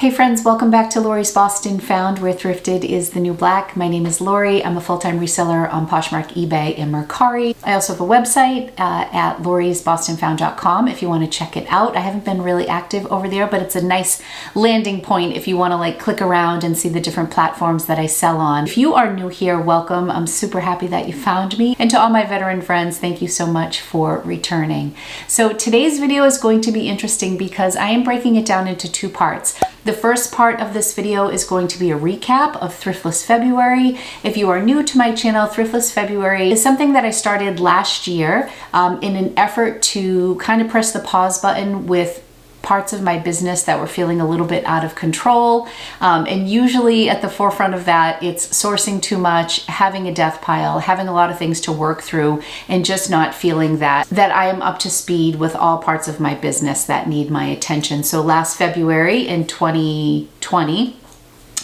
Hey friends, welcome back to Lori's Boston Found, where thrifted is the new black. My name is Lori. I'm a full-time reseller on Poshmark, eBay, and Mercari. I also have a website at lorisbostonfound.com if you want to check it out. I haven't been really active over there, but it's a nice landing point if you want to click around and see the different platforms that I sell on. If you are new here, welcome. I'm super happy that you found me. And to all my veteran friends, thank you so much for returning. So today's video is going to be interesting because I am breaking it down into two parts. The first part of this video is going to be a recap of Thriftless February. If you are new to my channel, Thriftless February is something that I started last year in an effort to kind of press the pause button with parts of my business that were feeling a little bit out of control. And usually at the forefront of that, it's sourcing too much, having a death pile, having a lot of things to work through, and just not feeling that I am up to speed with all parts of my business that need my attention. So last February in 2020,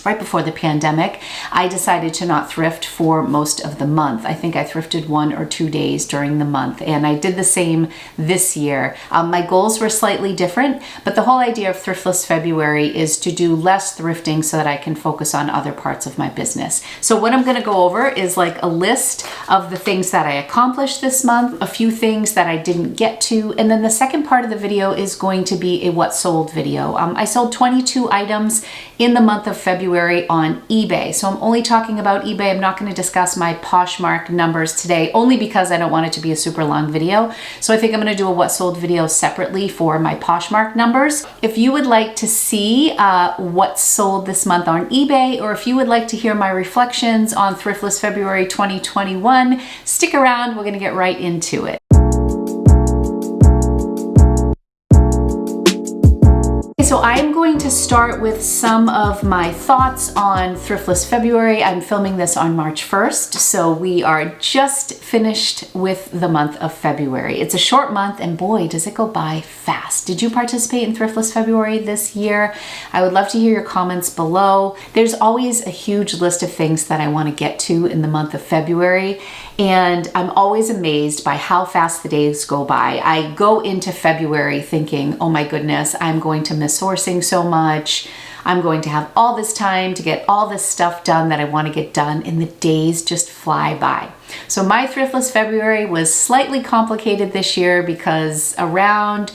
right before the pandemic, I decided to not thrift for most of the month. I think I thrifted 1 or 2 days during the month, and I did the same this year. My goals were slightly different, but the whole idea of Thriftless February is to do less thrifting so that I can focus on other parts of my business. So what I'm going to go over is a list of the things that I accomplished this month, a few things that I didn't get to, and then the second part of the video is going to be a what sold video. I sold 22 items in the month of February on eBay. So I'm only talking about eBay. I'm not going to discuss my Poshmark numbers today, only because I don't want it to be a super long video. So I think I'm going to do a what sold video separately for my Poshmark numbers. If you would like to see what sold this month on eBay, or if you would like to hear my reflections on Thriftless February 2021, stick around. We're going to get right into it. So I'm going to start with some of my thoughts on Thriftless February. I'm filming this on March 1st, so we are just finished with the month of February. It's a short month, and boy, does it go by fast. Did you participate in Thriftless February this year? I would love to hear your comments below. There's always a huge list of things that I want to get to in the month of February, and I'm always amazed by how fast the days go by. I go into February thinking, oh my goodness, I'm going to miss sourcing so much. I'm going to have all this time to get all this stuff done that I want to get done, and the days just fly by. So my Thriftless February was slightly complicated this year because around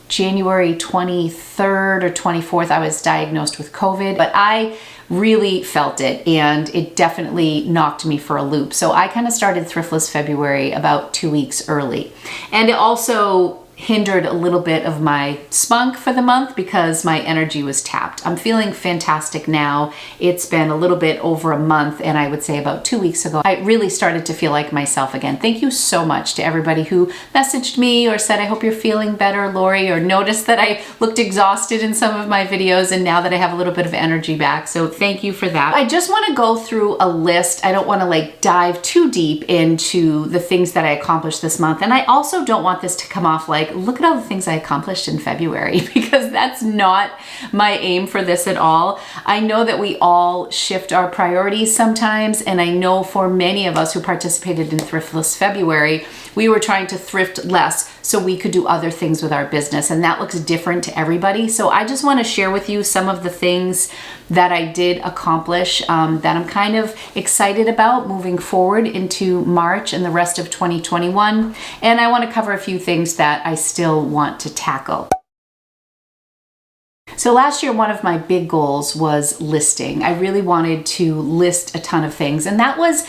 January 23rd or 24th, I was diagnosed with COVID, but I really felt it, and it definitely knocked me for a loop. So I kind of started Thriftless February about 2 weeks early. And it also hindered a little bit of my spunk for the month because my energy was tapped. I'm feeling fantastic now. It's been a little bit over a month, and I would say about 2 weeks ago, I really started to feel like myself again. Thank you so much to everybody who messaged me or said, I hope you're feeling better, Lori, or noticed that I looked exhausted in some of my videos and now that I have a little bit of energy back. So thank you for that. I just want to go through a list. I don't want to dive too deep into the things that I accomplished this month. And I also don't want this to come off look at all the things I accomplished in February, because that's not my aim for this at all. I know that we all shift our priorities sometimes, and I know for many of us who participated in Thriftless February, we were trying to thrift less so we could do other things with our business, and that looks different to everybody. So I just want to share with you some of the things that I did accomplish that I'm kind of excited about moving forward into March and the rest of 2021. And I want to cover a few things that I still want to tackle. So last year, one of my big goals was listing. I really wanted to list a ton of things, and that was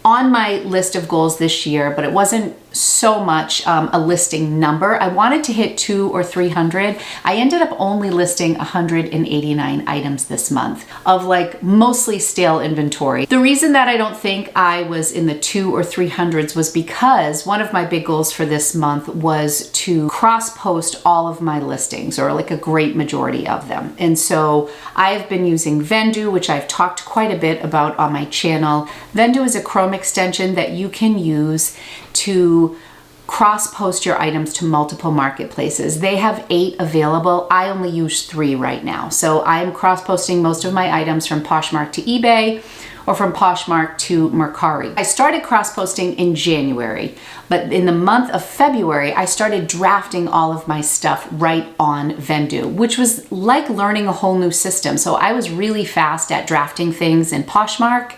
on my list of goals this year, but it wasn't so much a listing number. I wanted to hit 200 or 300. I ended up only listing 189 items this month of mostly stale inventory. The reason that I don't think I was in the 200 or 300s was because one of my big goals for this month was to cross-post all of my listings, or a great majority of them. And so I've been using Vendoo, which I've talked quite a bit about on my channel. Vendoo is a Chrome extension that you can use to cross-post your items to multiple marketplaces. They have 8 available. I only use 3 right now. So I'm cross-posting most of my items from Poshmark to eBay, or from Poshmark to Mercari. I started cross-posting in January, but in the month of February, I started drafting all of my stuff right on Vendoo, which was like learning a whole new system. So I was really fast at drafting things in Poshmark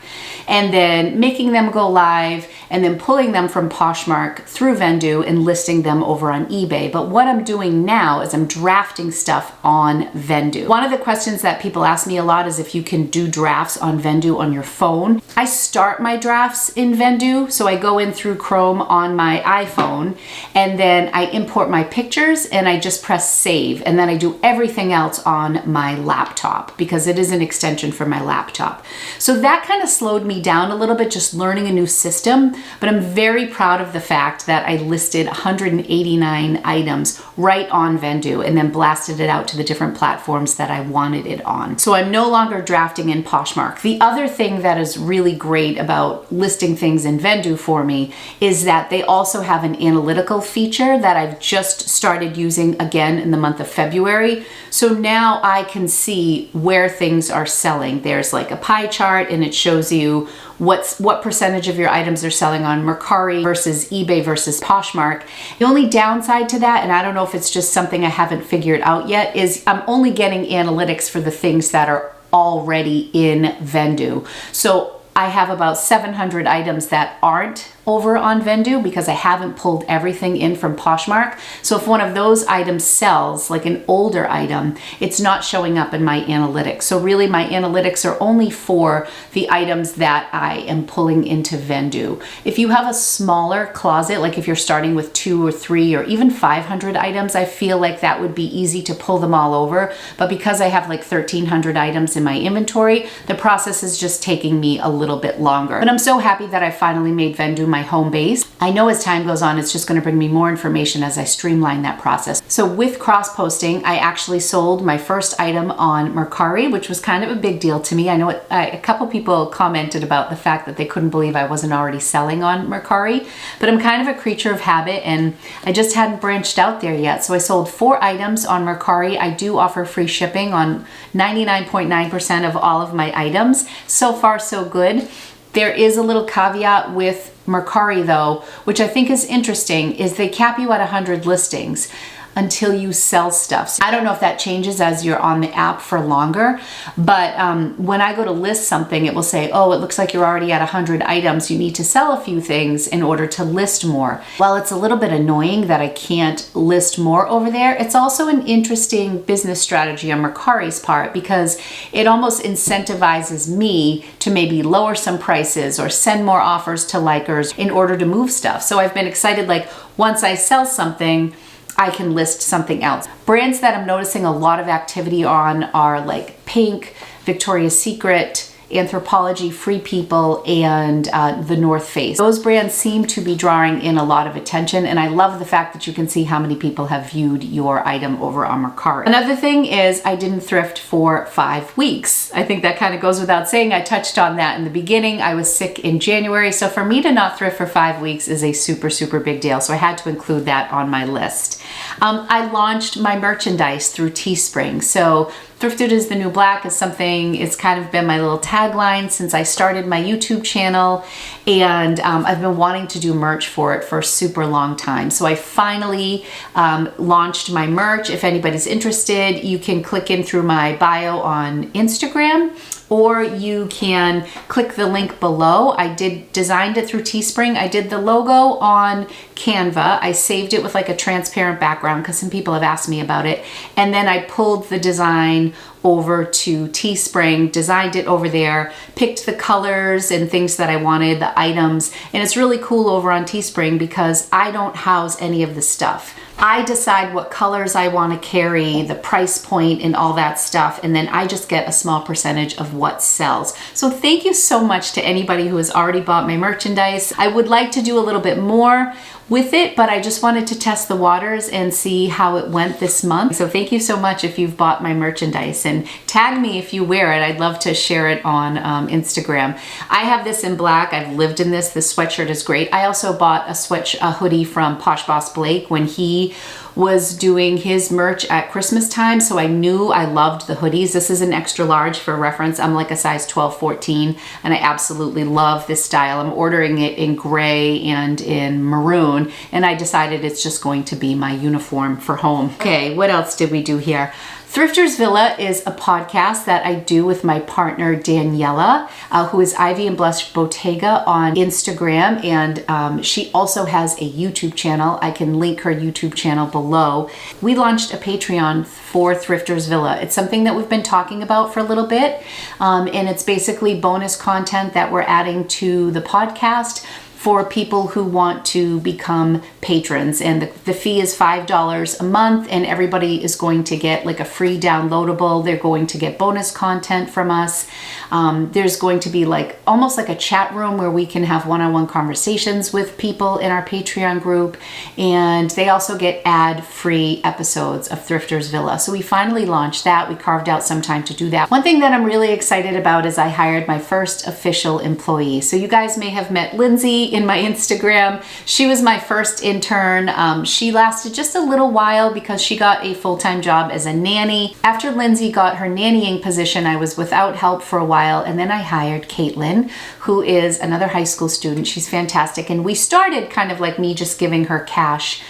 and then making them go live and then pulling them from Poshmark through Vendoo and listing them over on eBay. But what I'm doing now is I'm drafting stuff on Vendoo. One of the questions that people ask me a lot is if you can do drafts on Vendoo on your phone. I start my drafts in Vendoo, so I go in through Chrome on my iPhone and then I import my pictures and I just press save, and then I do everything else on my laptop because it is an extension for my laptop. So that kind of slowed me down a little bit, just learning a new system, but I'm very proud of the fact that I listed 189 items right on Vendoo and then blasted it out to the different platforms that I wanted it on. So I'm no longer drafting in Poshmark. The other thing that is really great about listing things in Vendoo for me is that they also have an analytical feature that I've just started using again in the month of February. So now I can see where things are selling. There's like a pie chart and it shows you what percentage of your items are selling on Mercari versus eBay versus Poshmark. The only downside to that, and I don't know if it's just something I haven't figured out yet, is I'm only getting analytics for the things that are already in Vendoo. So I have about 700 items that aren't over on Vendoo because I haven't pulled everything in from Poshmark. So if one of those items sells, like an older item, it's not showing up in my analytics. So really my analytics are only for the items that I am pulling into Vendoo. If you have a smaller closet, like if you're starting with 2 or 3 or even 500 items, I feel like that would be easy to pull them all over. But because I have like 1,300 items in my inventory, the process is just taking me a little bit longer. But I'm so happy that I finally made Vendoo my home base. I know as time goes on, it's just going to bring me more information as I streamline that process. So with cross-posting, I actually sold my first item on Mercari, which was kind of a big deal to me. I know a couple people commented about the fact that they couldn't believe I wasn't already selling on Mercari, but I'm kind of a creature of habit and I just hadn't branched out there yet. So I sold 4 items on Mercari. I do offer free shipping on 99.9% of all of my items. So far, so good. There is a little caveat with Mercari though, which I think is interesting, is they cap you at 100 listings until you sell stuff. So I don't know if that changes as you're on the app for longer, but when I go to list something, it will say, oh, it looks like you're already at 100 items. You need to sell a few things in order to list more. While it's a little bit annoying that I can't list more over there, it's also an interesting business strategy on Mercari's part because it almost incentivizes me to maybe lower some prices or send more offers to likers in order to move stuff. So I've been excited, like once I sell something, I can list something else. Brands that I'm noticing a lot of activity on are like Pink, Victoria's Secret, Anthropologie, Free People, and the North Face. Those brands seem to be drawing in a lot of attention, and I love the fact that you can see how many people have viewed your item over on Mercari. Another thing is I didn't thrift for 5 weeks. I think that kind of goes without saying. I touched on that in the beginning. I was sick in January, so for me to not thrift for 5 weeks is a super, super big deal, so I had to include that on my list. I launched my merchandise through Teespring. So Thrifted is the New Black is something, it's kind of been my little tagline since I started my YouTube channel, and I've been wanting to do merch for it for a super long time. So I finally launched my merch. If anybody's interested, you can click in through my bio on Instagram, or you can click the link below. I designed it through Teespring. I did the logo on Canva. I saved it with like a transparent background because some people have asked me about it. And then I pulled the design over to Teespring, designed it over there, picked the colors and things that I wanted, the items, and it's really cool over on Teespring because I don't house any of the stuff. I decide what colors I want to carry, the price point and all that stuff, and then I just get a small percentage of what sells. So thank you so much to anybody who has already bought my merchandise. I would like to do a little bit more with it, but I just wanted to test the waters and see how it went this month. So thank you so much if you've bought my merchandise, and tag me if you wear it. I'd love to share it on Instagram. I have this in black. I've lived in this. This sweatshirt is great. I also bought a hoodie from Posh Boss Blake when he was doing his merch at Christmas time, so I knew I loved the hoodies. This is an extra large for reference. I'm like a size 12, 14, and I absolutely love this style. I'm ordering it in gray and in maroon, and I decided it's just going to be my uniform for home. Okay, what else did we do here? Thrifters Villa is a podcast that I do with my partner Daniela, who is Ivy and Blush Bottega on Instagram, and she also has a YouTube channel. I can link her YouTube channel below. We launched a Patreon for Thrifters Villa. It's something that we've been talking about for a little bit, and it's basically bonus content that we're adding to the podcast for people who want to become patrons. And the fee is $5 a month, and everybody is going to get like a free downloadable. They're going to get bonus content from us. There's going to be like almost like a chat room where we can have one-on-one conversations with people in our Patreon group. And they also get ad-free episodes of Thrifters Villa. So we finally launched that. We carved out some time to do that. One thing that I'm really excited about is I hired my first official employee. So you guys may have met Lindsay in my Instagram. She was my first intern. She lasted just a little while because she got a full-time job as a nanny. After Lindsay got her nannying position, I was without help for a while, and then I hired Caitlin, who is another high school student. She's fantastic, and we started kind of like me just giving her cash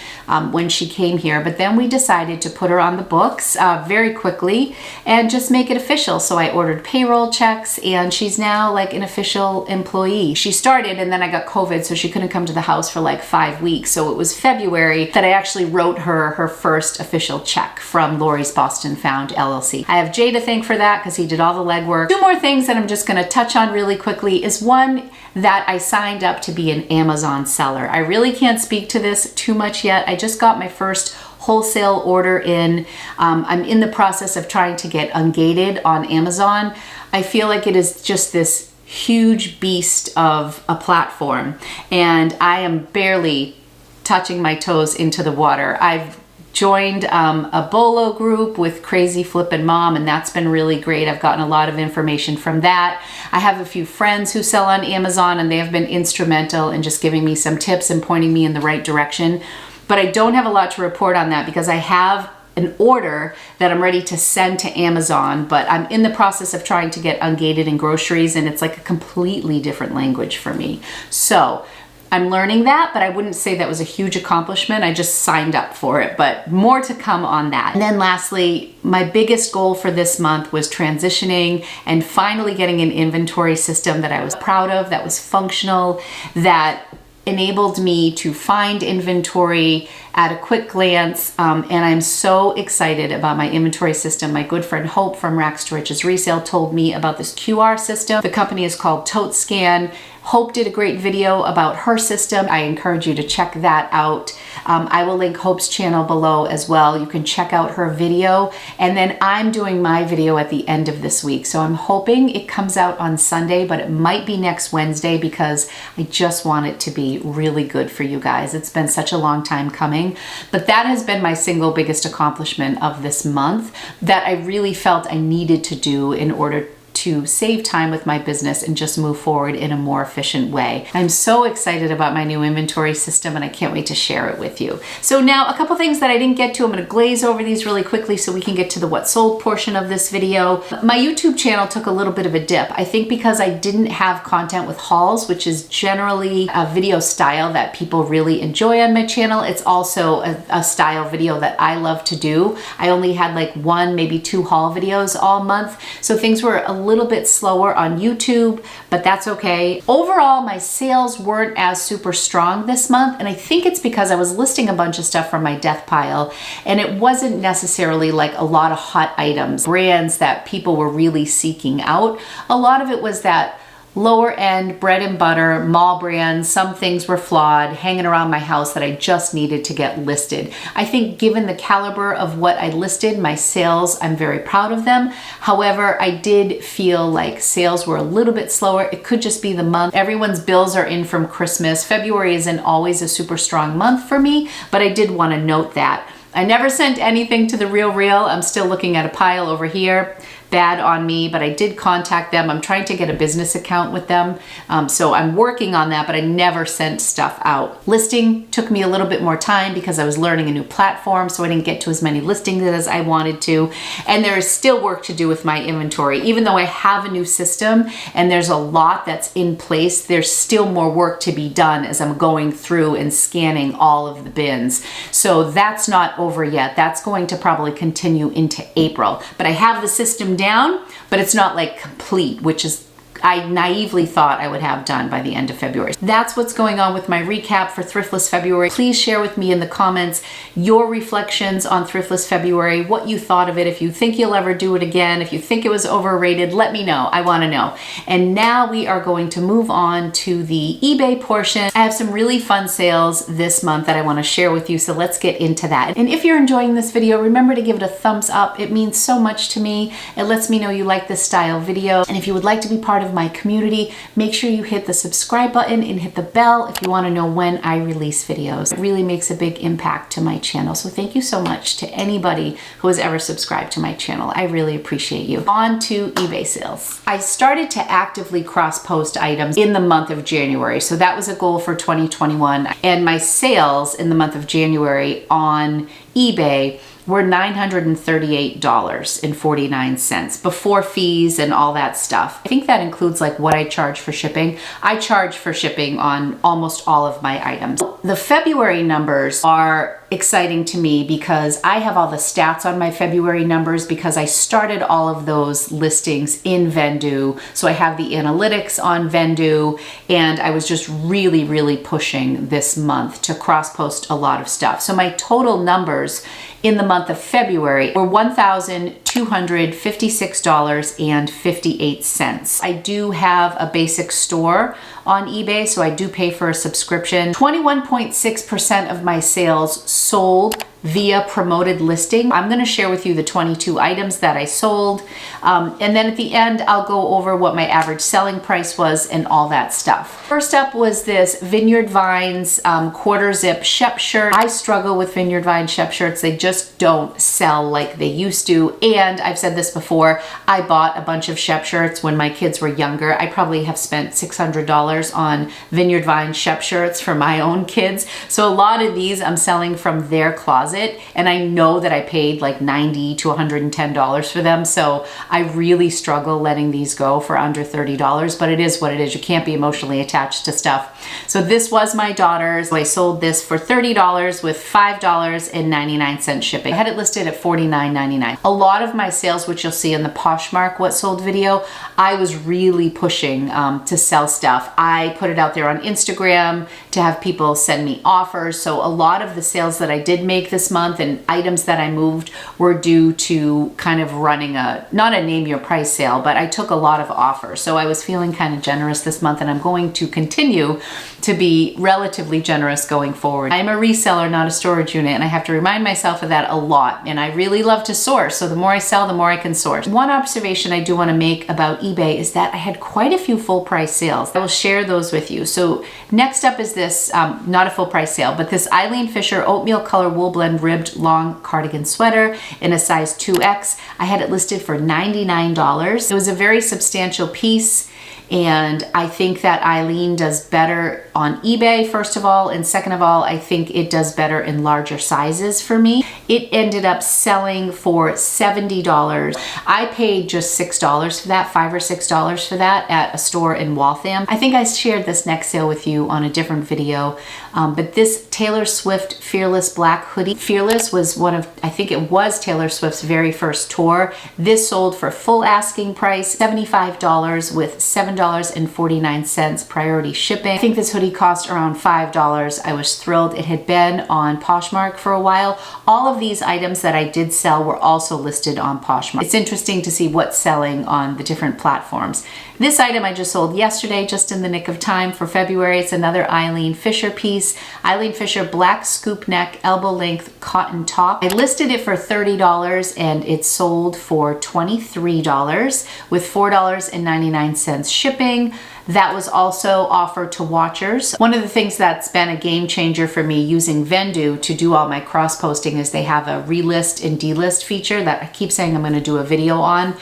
when she came here, but then we decided to put her on the books very quickly and just make it official. So I ordered payroll checks, and she's now like an official employee. She started, and then I got COVID, so she couldn't come to the house for like 5 weeks. So it was February that I actually wrote her first official check from LORIBOSTONFOUND LLC. I have Jay to thank for that because he did all the legwork. Two more things that I'm just going to touch on really quickly is one, that I signed up to be an Amazon seller. I really can't speak to this too much yet. I just got my first wholesale order in. I'm in the process of trying to get ungated on Amazon. I feel like it is just this huge beast of a platform, and I am barely touching my toes into the water. I've joined a Bolo group with Crazy Flippin' Mom, and that's been really great. I've gotten a lot of information from that. I have a few friends who sell on Amazon, and they have been instrumental in just giving me some tips and pointing me in the right direction. But I don't have a lot to report on that because I have an order that I'm ready to send to Amazon, but I'm in the process of trying to get ungated in groceries, and it's like a completely different language for me. So I'm learning that, but I wouldn't say that was a huge accomplishment. I just signed up for it, but more to come on that. And then lastly, my biggest goal for this month was transitioning and finally getting an inventory system that I was proud of, that was functional, that enabled me to find inventory at a quick glance, and I'm so excited about my inventory system. My good friend Hope from Racks to Riches Resale told me about this QR system. The company is called ToteScan. Hope did a great video about her system. I encourage you to check that out. I will link Hope's channel below as well. You can check out her video, and then I'm doing my video at the end of this week. So I'm hoping it comes out on Sunday, but it might be next Wednesday because I just want it to be really good for you guys. It's been such a long time coming, but that has been my single biggest accomplishment of this month that I really felt I needed to do in order to save time with my business and just move forward in a more efficient way. I'm so excited about my new inventory system, and I can't wait to share it with you. So now a couple things that I didn't get to. I'm going to glaze over these really quickly so we can get to the what sold portion of this video. My YouTube channel took a little bit of a dip. I think because I didn't have content with hauls, which is generally a video style that people really enjoy on my channel. It's also a style video that I love to do. I only had like 1, maybe 2 haul videos all month, so things were a little bit slower on YouTube, but that's okay. Overall, my sales weren't as super strong this month, and I think it's because I was listing a bunch of stuff from my death pile, and it wasn't necessarily like a lot of hot items, brands that people were really seeking out. A lot of it was that lower end bread and butter mall brands. Some things were flawed, hanging around my house that I just needed to get listed. I think given the caliber of what I listed, my sales, I'm very proud of them. However, I did feel like sales were a little bit slower. It could just be the month. Everyone's bills are in from Christmas. February isn't always a super strong month for me, but I did want to note that. I never sent anything to The Real. I'm still looking at a pile over here. bad on me, but I did contact them. I'm trying to get a business account with them. So I'm working on that, but I never sent stuff out. Listing took me a little bit more time because I was learning a new platform, so I didn't get to as many listings as I wanted to. And there is still work to do with my inventory. Even though I have a new system and there's a lot that's in place, there's still more work to be done as I'm going through and scanning all of the bins. So that's not over yet. That's going to probably continue into April. But I have the system down, but it's not like complete, which is I naively thought I would have done by the end of February. That's what's going on with my recap for Thriftless February. Please share with me in the comments your reflections on Thriftless February, what you thought of it, if you think you'll ever do it again, if you think it was overrated, let me know. I want to know. And now we are going to move on to the eBay portion. I have some really fun sales this month that I want to share with you, so let's get into that. And if you're enjoying this video, remember to give it a thumbs up. It means so much to me. It lets me know you like this style video. And if you would like to be part of my community, make sure you hit the subscribe button and hit the bell if you want to know when I release videos. It really makes a big impact to my channel. So thank you so much to anybody who has ever subscribed to my channel. I really appreciate you. On to eBay sales. I started to actively cross-post items in the month of January. So that was a goal for 2021. And my sales in the month of January on eBay were $938.49 before fees and all that stuff. I think that includes like what I charge for shipping. I charge for shipping on almost all of my items. The February numbers are exciting to me because I have all the stats on my February numbers because I started all of those listings in Vendoo. So I have the analytics on Vendoo, and I was just really pushing this month to cross-post a lot of stuff. So my total numbers in the month of February were $1,256.58. I do have a basic store on eBay, so I do pay for a subscription. 21.6% of my sales sold via promoted listing. I'm going to share with you the 22 items that I sold. And then at the end, I'll go over what my average selling price was and all that stuff. First up was this Vineyard Vines quarter zip Shep shirt. I struggle with Vineyard Vines Shep shirts. They just don't sell like they used to. And I've said this before, I bought a bunch of Shep shirts when my kids were younger. I probably have spent $600 on Vineyard Vines Shep shirts for my own kids. So a lot of these I'm selling from their closet. And I know that I paid like $90 to $110 for them. So I really struggle letting these go for under $30, but it is what it is. You can't be emotionally attached to stuff. So this was my daughter's. I sold this for $30 with $5.99 shipping. I had it listed at $49.99. A lot of my sales, which you'll see in the Poshmark What Sold video, I was really pushing to sell stuff. I put it out there on Instagram to have people send me offers. So a lot of the sales that I did make this month and items that I moved were due to kind of running not a name your price sale, but I took a lot of offers. So I was feeling kind of generous this month, and I'm going to continue to be relatively generous going forward. I'm a reseller, not a storage unit, and I have to remind myself of that a lot. And I really love to source. So the more I sell, the more I can source. One observation I do want to make about eBay is that I had quite a few full price sales. I will share those with you. So next up is this, not a full price sale, but this Eileen Fisher oatmeal color wool blend ribbed long cardigan sweater in a size 2X. I had it listed for $99. It was a very substantial piece, and I think that Eileen does better on eBay, first of all, and second of all, I think it does better in larger sizes for me. It ended up selling for $70. I paid just $6 for that, $5 or $6 for that at a store in Waltham. I think I shared this next sale with you on a different video, but this Taylor Swift Fearless black hoodie. Fearless was I think it was Taylor Swift's very first tour. This sold for full asking price, $75 with $7.49 priority shipping. I think this hoodie cost around $5. I was thrilled. It had been on Poshmark for a while. All of these items that I did sell were also listed on Poshmark. It's interesting to see what's selling on the different platforms. This item I just sold yesterday, just in the nick of time for February. It's another Eileen Fisher piece. Eileen Fisher black scoop neck, elbow length cotton top. I listed it for $30 and it sold for $23 with $4.99 shipping. That was also offered to watchers. One of the things that's been a game changer for me using Vendoo to do all my cross posting is they have a relist and delist feature that I keep saying I'm going to do a video on.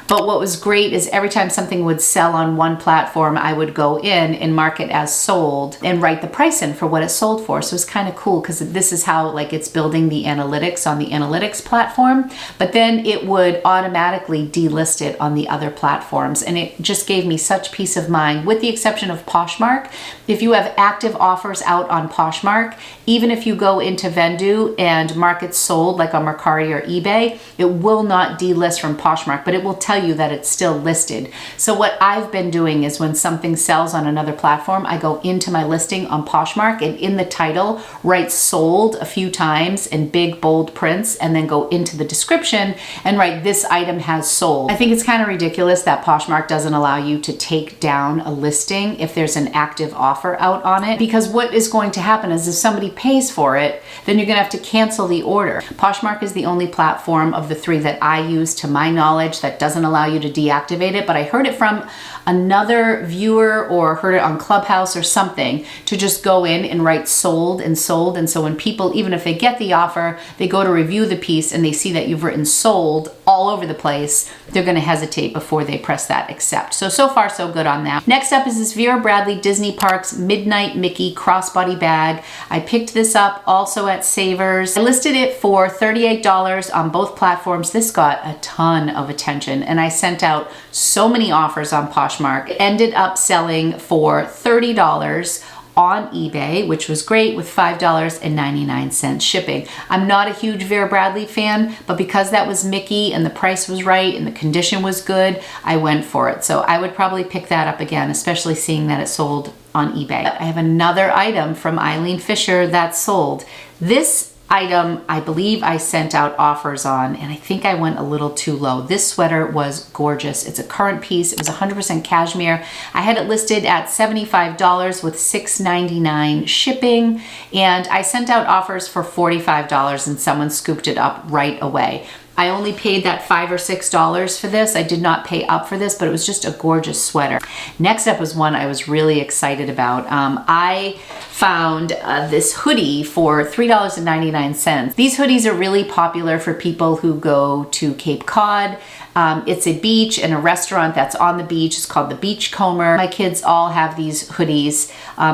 But what was great is every time something would sell on one platform, I would go in and mark it as sold and write the price in for what it sold for. So it's kind of cool because this is how like it's building the analytics on the analytics platform, but then it would automatically delist it on the other platforms. And it just gave me such peace of mind, with the exception of Poshmark. If you have active offers out on Poshmark, even if you go into Vendoo and mark it sold like on Mercari or eBay, it will not delist from Poshmark, but it will tell you that it's still listed. So what I've been doing is when something sells on another platform, I go into my listing on Poshmark and in the title write sold a few times in big bold prints, and then go into the description and write this item has sold. I think it's kind of ridiculous that Poshmark doesn't allow you to take down a listing if there's an active offer out on it, because what is going to happen is if somebody pays for it, then you're gonna have to cancel the order. Poshmark is the only platform of the three that I use, to my knowledge, that doesn't allow you to deactivate it, but I heard it from another viewer or heard it on Clubhouse or something, to just go in and write sold and sold. And so when people, even if they get the offer, they go to review the piece and they see that you've written sold all over the place, they're gonna hesitate before they press that accept. So far so good on that. Next up is this Vera Bradley Disney Parks Midnight Mickey crossbody bag. I picked this up also at Savers. I listed it for $38 on both platforms. This got a ton of attention and I sent out so many offers on Poshmark. It ended up selling for $30 on eBay, which was great, with $5.99 shipping. I'm not a huge Vera Bradley fan, but because that was Mickey and the price was right and the condition was good, I went for it. So I would probably pick that up again, especially seeing that it sold on eBay. I have another item from Eileen Fisher that's sold. This item, I believe I sent out offers on, and I think I went a little too low. This sweater was gorgeous. It's a current piece. It was 100% cashmere. I had it listed at $75 with $6.99 shipping, and I sent out offers for $45 and someone scooped it up right away. I only paid that $5 or $6 for this. I did not pay up for this, but it was just a gorgeous sweater. Next up was one I was really excited about. I found this hoodie for $3.99. These hoodies are really popular for people who go to Cape Cod. It's a beach and a restaurant that's on the beach. It's called the Beachcomber. My kids all have these hoodies.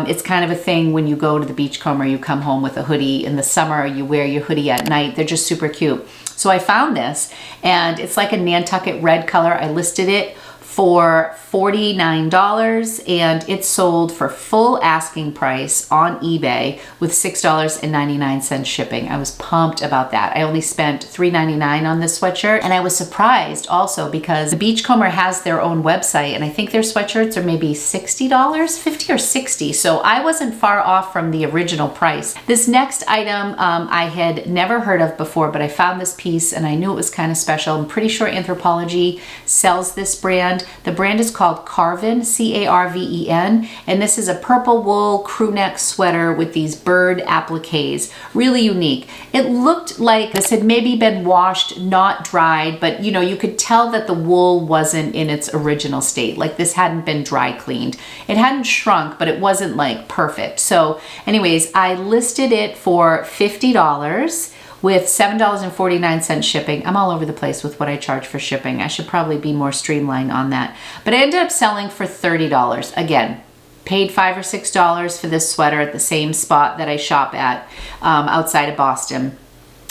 It's kind of a thing when you go to the Beachcomber, you come home with a hoodie. In the summer, you wear your hoodie at night. They're just super cute. So I found this, and it's like a Nantucket red color. I listed it for $49 and it sold for full asking price on eBay with $6.99 shipping. I was pumped about that. I only spent $3.99 on this sweatshirt, and I was surprised also because the Beachcomber has their own website, and I think their sweatshirts are maybe $60, $50 or $60. So I wasn't far off from the original price. This next item I had never heard of before, but I found this piece and I knew it was kind of special. I'm pretty sure Anthropologie sells this brand. The brand is called Carven, C-A-R-V-E-N, and this is a purple wool crew neck sweater with these bird appliques. Really unique. It looked like this had maybe been washed, not dried, but you know, you could tell that the wool wasn't in its original state. Like this hadn't been dry cleaned. It hadn't shrunk, but it wasn't like perfect. So anyways, I listed it for $50 with $7.49 shipping. I'm all over the place with what I charge for shipping. I should probably be more streamlined on that. But I ended up selling for $30. Again, paid $5 or $6 for this sweater at the same spot that I shop at outside of Boston.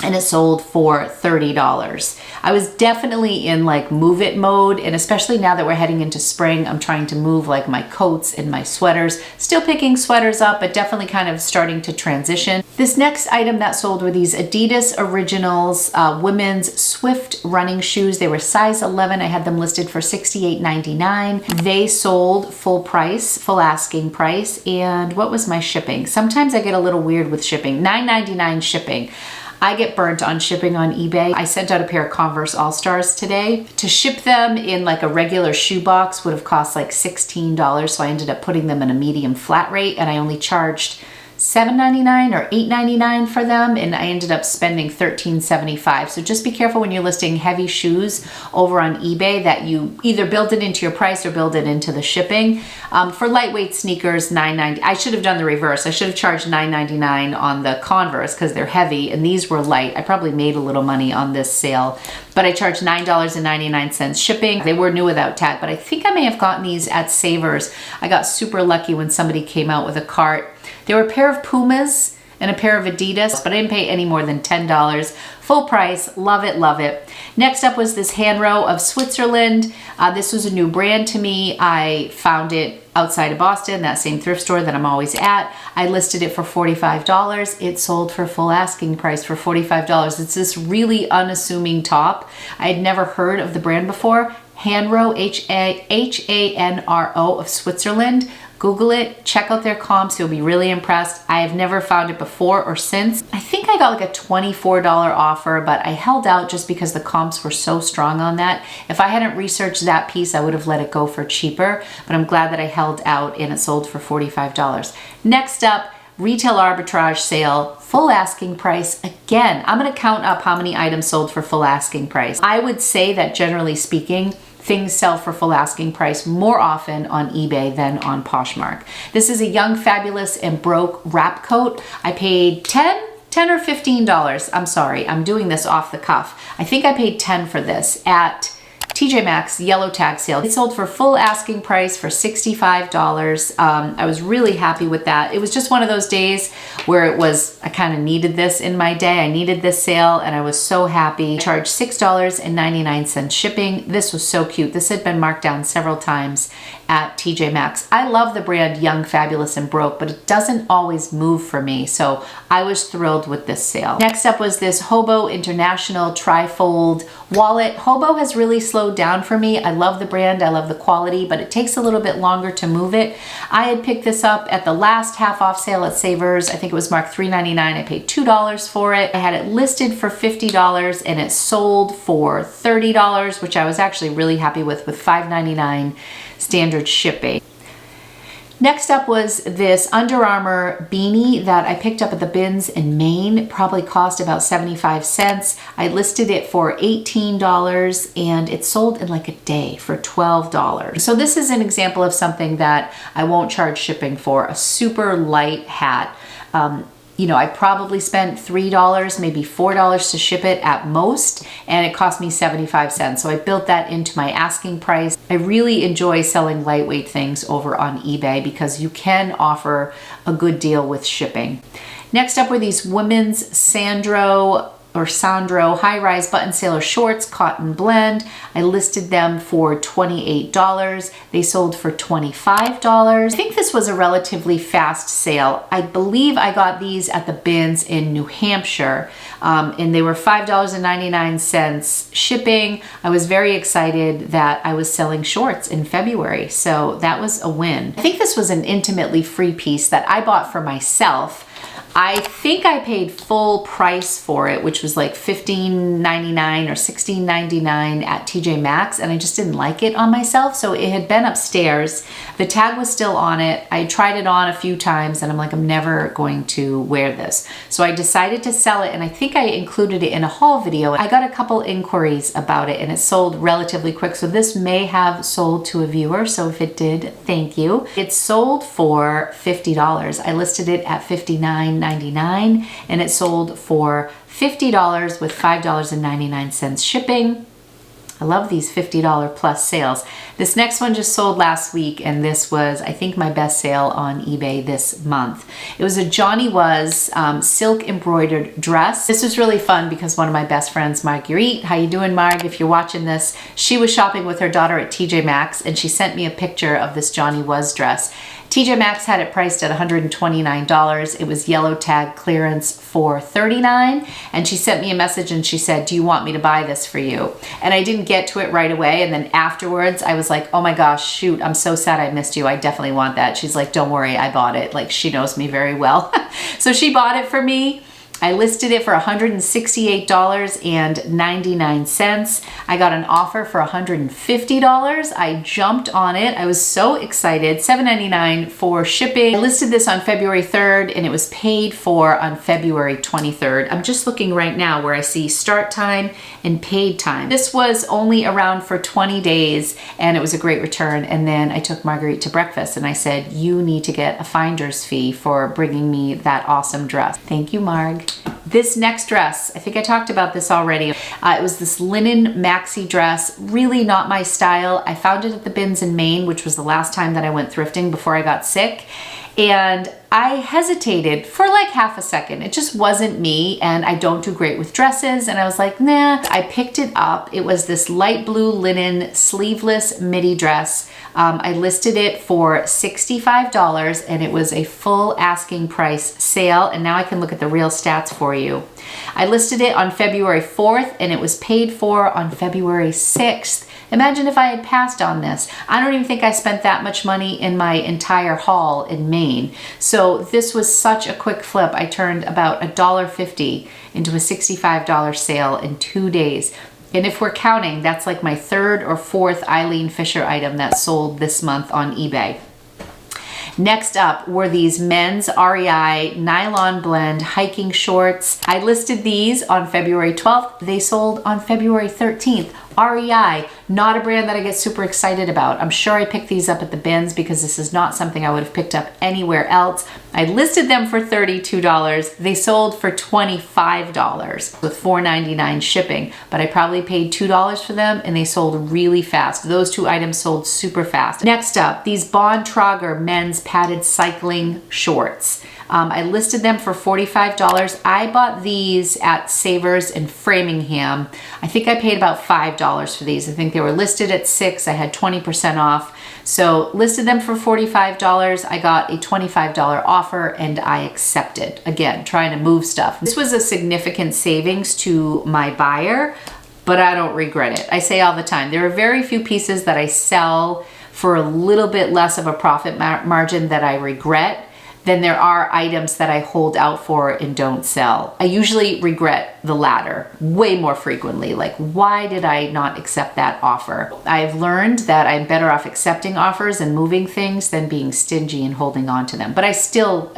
And it sold for $30. I was definitely in like move it mode, and especially now that we're heading into spring, I'm trying to move like my coats and my sweaters. Still picking sweaters up, but definitely kind of starting to transition. This next item that sold were these Adidas Originals women's Swift running shoes. They were size 11. I had them listed for $68.99. They sold full price, full asking price. And what was my shipping? Sometimes I get a little weird with shipping. $9.99 shipping. I get burnt on shipping on eBay. I sent out a pair of Converse All-Stars today. To ship them in like a regular shoe box would have cost like $16, so I ended up putting them in a medium flat rate, and I only charged $7.99 or $8.99 for them, and I ended up spending $13.75. So just be careful when you're listing heavy shoes over on eBay that you either build it into your price or build it into the shipping. For lightweight sneakers, $9.90. I should have done the reverse. I should have charged $9.99 on the Converse because they're heavy, and these were light. I probably made a little money on this sale, but I charged $9.99 shipping. They were new without tag, but I think I may have gotten these at Savers. I got super lucky when somebody came out with a cart. There were a pair of Pumas and a pair of Adidas, but I didn't pay any more than $10. Full price, love it, love it. Next up was this hand row of Switzerland. This was a new brand to me. I found it outside of Boston, that same thrift store that I'm always at. I listed it for $45. It sold for full asking price for $45. It's this really unassuming top. I had never heard of the brand before. Hanro, H-A-N-R-O of Switzerland. Google it, check out their comps, you'll be really impressed. I have never found it before or since. I think I got like a $24 offer, but I held out just because the comps were so strong on that. If I hadn't researched that piece, I would have let it go for cheaper, but I'm glad that I held out and it sold for $45. Next up, retail arbitrage sale, full asking price. Again, I'm gonna count up how many items sold for full asking price. I would say that generally speaking, things sell for full asking price more often on eBay than on Poshmark. This is a Young, Fabulous, and Broke wrap coat. I paid $10 or $15. I'm sorry, I'm doing this off the cuff. I think I paid $10 for this at TJ Maxx yellow tag sale. It sold for full asking price for $65. I was really happy with that. It was just one of those days where it was, I kind of needed this in my day. I needed this sale and I was so happy. I charged $6.99 shipping. This was so cute. This had been marked down several times at TJ Maxx. I love the brand Young, Fabulous, and Broke, but it doesn't always move for me, so I was thrilled with this sale. Next up was this Hobo International Trifold wallet. Hobo has really slowed down for me. I love the brand, I love the quality, but it takes a little bit longer to move it. I had picked this up at the last half off sale at Savers. I think it was marked $3.99. I paid $2 for it. I had it listed for $50 and it sold for $30, which I was actually really happy with $5.99 standard shipping. Next up was this Under Armour beanie that I picked up at the bins in Maine. It probably cost about 75 cents. I listed it for $18 and it sold in like a day for $12. So this is an example of something that I won't charge shipping for, a super light hat. You know, I probably spent $3, maybe $4 to ship it at most, and it cost me 75 cents. So I built that into my asking price. I really enjoy selling lightweight things over on eBay because you can offer a good deal with shipping. Next up were these women's Sandro high-rise button sailor shorts, cotton blend. I listed them for $28. They sold for $25. I think this was a relatively fast sale. I believe I got these at the bins in New Hampshire, and they were $5.99 shipping. I was very excited that I was selling shorts in February, so that was a win. I think this was an intimately free piece that I bought for myself. I think I paid full price for it, which was like $15.99 or $16.99 at TJ Maxx, and I just didn't like it on myself, so it had been upstairs. The tag was still on it. I tried it on a few times, and I'm like, I'm never going to wear this. So I decided to sell it, and I think I included it in a haul video. I got a couple inquiries about it, and it sold relatively quick, so this may have sold to a viewer, so if it did, thank you. It sold for $50. I listed it at $59.99 and it sold for $50 with $5.99 shipping. I love these $50 plus sales. This next one just sold last week, and this was, I think, my best sale on eBay this month. It was a Johnny Was silk embroidered dress. This was really fun because one of my best friends, Marguerite, how you doing, Marg? If you're watching this, she was shopping with her daughter at TJ Maxx, and she sent me a picture of this Johnny Was dress. TJ Maxx had it priced at $129. It was yellow tag clearance for $39. And she sent me a message and she said, do you want me to buy this for you? And I didn't get to it right away. And then afterwards I was like, oh my gosh, shoot, I'm so sad I missed you. I definitely want that. She's like, don't worry, I bought it. Like, she knows me very well. So she bought it for me. I listed it for $168.99. I got an offer for $150. I jumped on it. I was so excited. $7.99 for shipping. I listed this on February 3rd and it was paid for on February 23rd. I'm just looking right now where I see start time and paid time. This was only around for 20 days and it was a great return. And then I took Marguerite to breakfast and I said, you need to get a finder's fee for bringing me that awesome dress. Thank you, Marg. This next dress, I think I talked about this already. It was this linen maxi dress, really not my style. I found it at the bins in Maine, which was the last time that I went thrifting before I got sick. And I hesitated for like half a second. It just wasn't me, and I don't do great with dresses. And I was like, nah. I picked it up. It was this light blue linen sleeveless midi dress. I listed it for $65 and it was a full asking price sale. And now I can look at the real stats for you. I listed it on February 4th and it was paid for on February 6th. Imagine if I had passed on this. I don't even think I spent that much money in my entire haul in Maine. So this was such a quick flip. I turned about $1.50 into a $65 sale in 2 days. And if we're counting, that's like my third or fourth Eileen Fisher item that sold this month on eBay. Next up were these men's REI nylon blend hiking shorts. I listed these on February 12th. They sold on February 13th. REI, not a brand that I get super excited about. I'm sure I picked these up at the bins because this is not something I would have picked up anywhere else. I listed them for $32. They sold for $25 with $4.99 shipping, but I probably paid $2 for them and they sold really fast. Those two items sold super fast. Next up, these Bontrager men's padded cycling shorts. I listed them for $45. I bought these at Savers in Framingham. I think I paid about $5 for these. I think they were listed at $6. I had 20% off. So listed them for $45. I got a $25 offer and I accepted. Again, trying to move stuff. This was a significant savings to my buyer, but I don't regret it. I say all the time, there are very few pieces that I sell for a little bit less of a profit margin that I regret. Then there are items that I hold out for and don't sell. I usually regret the latter way more frequently. Like, why did I not accept that offer? I've learned that I'm better off accepting offers and moving things than being stingy and holding on to them. But it's still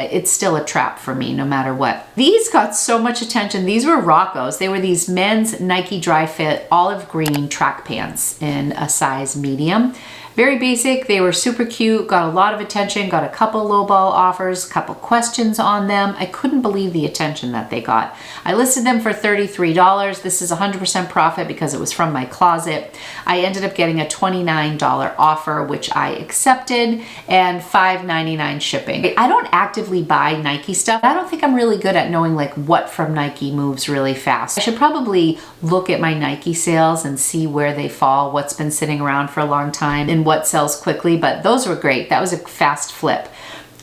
a trap for me no matter what. These got so much attention. These were Roccos. They were these men's Nike dry fit olive green track pants in a size medium. Very basic, they were super cute, got a lot of attention, got a couple lowball offers, couple questions on them. I couldn't believe the attention that they got. I listed them for $33. This is 100% profit because it was from my closet. I ended up getting a $29 offer, which I accepted, and $5.99 shipping. I don't actively buy Nike stuff. I don't think I'm really good at knowing like what from Nike moves really fast. I should probably look at my Nike sales and see where they fall, what's been sitting around for a long time, and what sells quickly, but those were great. That was a fast flip.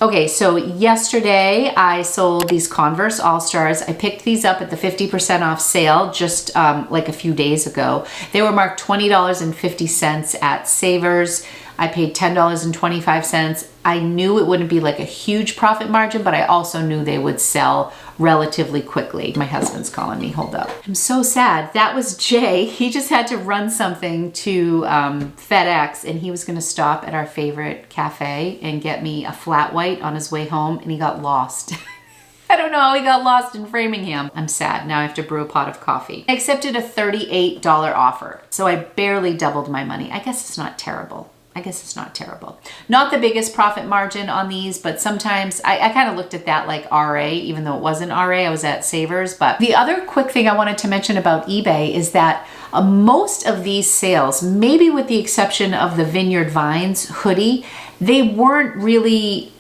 Okay, so yesterday I sold these Converse All-Stars. I picked these up at the 50% off sale just like a few days ago. They were marked $20.50 at Savers. I paid $10.25. I knew it wouldn't be like a huge profit margin, but I also knew they would sell relatively quickly. My husband's calling me, hold up. I'm so sad. That was Jay. He just had to run something to FedEx and he was gonna stop at our favorite cafe and get me a flat white on his way home and he got lost. I don't know how he got lost in Framingham. I'm sad. Now I have to brew a pot of coffee. I accepted a $38 offer, so I barely doubled my money. I guess it's not terrible. Not the biggest profit margin on these, but sometimes I kind of looked at that like RA, even though it wasn't RA, I was at Savers. But the other quick thing I wanted to mention about eBay is that most of these sales, maybe with the exception of the Vineyard Vines hoodie, they weren't really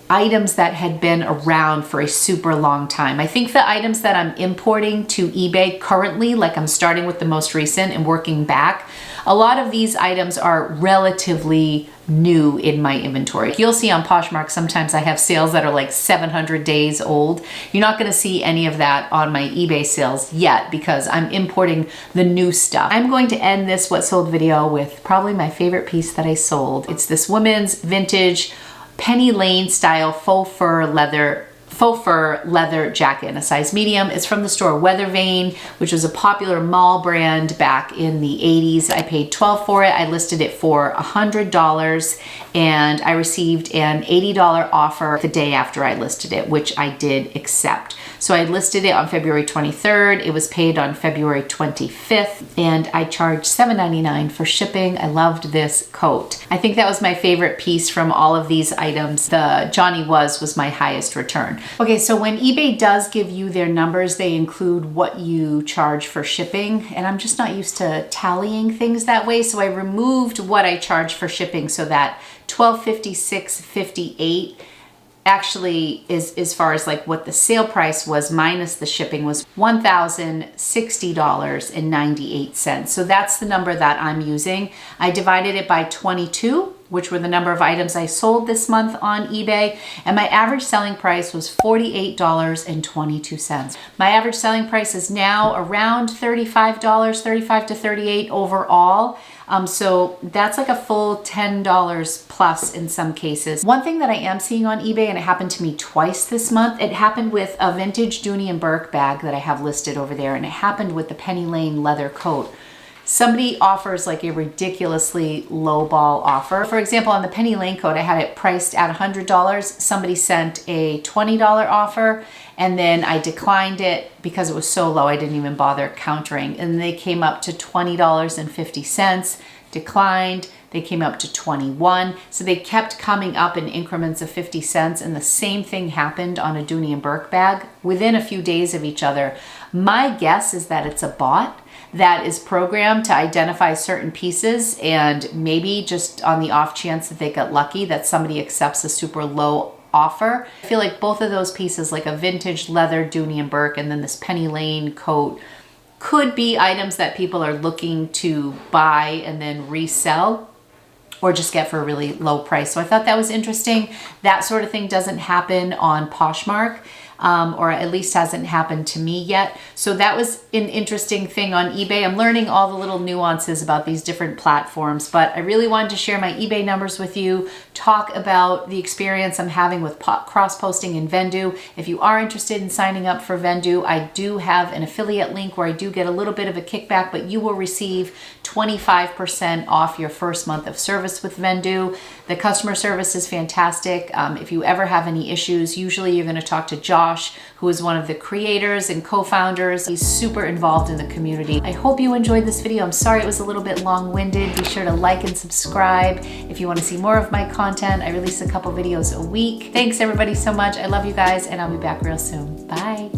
items that had been around for a super long time. I think the items that I'm importing to eBay currently, like I'm starting with the most recent and working back, a lot of these items are relatively new in my inventory. You'll see on Poshmark, sometimes I have sales that are like 700 days old. You're not gonna see any of that on my eBay sales yet because I'm importing the new stuff. I'm going to end this What Sold video with probably my favorite piece that I sold. It's this women's vintage Penny Lane style faux fur leather faux fur leather jacket in a size medium. It's from the store Weather Vane, which was a popular mall brand back in the 80s. I paid $12 for it. I listed it for $100 and I received an $80 offer the day after I listed it, which I did accept. So I listed it on February 23rd. It was paid on February 25th and I charged $7.99 for shipping. I loved this coat. I think that was my favorite piece from all of these items. The Johnny was my highest return. Okay, so when eBay does give you their numbers, they include what you charge for shipping, and I'm just not used to tallying things that way, so I removed what I charged for shipping so that $1256.58 actually is, as far as like what the sale price was minus the shipping, was $1,060.98. So that's the number that I'm using. I divided it by 22, which were the number of items I sold this month on eBay, and my average selling price was $48.22. My average selling price is now around $35, $35 to $38 overall. So that's like a full $10 plus in some cases. One thing that I am seeing on eBay, and it happened to me twice this month, it happened with a vintage Dooney & Burke bag that I have listed over there, and it happened with the Penny Lane leather coat. Somebody offers like a ridiculously lowball offer. For example, on the Penny Lane coat, I had it priced at $100. Somebody sent a $20 offer, and then I declined it because it was so low I didn't even bother countering. And they came up to $20.50, declined. They came up to 21. So they kept coming up in increments of 50 cents. And the same thing happened on a Dooney & Burke bag within a few days of each other. My guess is that it's a bot that is programmed to identify certain pieces, and maybe just on the off chance that they got lucky that somebody accepts a super low offer. I feel like both of those pieces, like a vintage leather Dooney & Burke and then this Penny Lane coat, could be items that people are looking to buy and then resell or just get for a really low price. So I thought that was interesting. That sort of thing doesn't happen on Poshmark. Or at least hasn't happened to me yet. So that was an interesting thing on eBay. I'm learning all the little nuances about these different platforms, but I really wanted to share my eBay numbers with you, talk about the experience I'm having with cross-posting in Vendoo. If you are interested in signing up for Vendoo, I do have an affiliate link where I do get a little bit of a kickback, but you will receive 25% off your first month of service with Vendoo. The customer service is fantastic. If you ever have any issues, usually you're going to talk to Josh, who is one of the creators and co-founders. He's super involved in the community. I hope you enjoyed this video. I'm sorry it was a little bit long-winded. Be sure to like and subscribe if you want to see more of my content. I release a couple videos a week. Thanks everybody so much. I love you guys, and I'll be back real soon. Bye.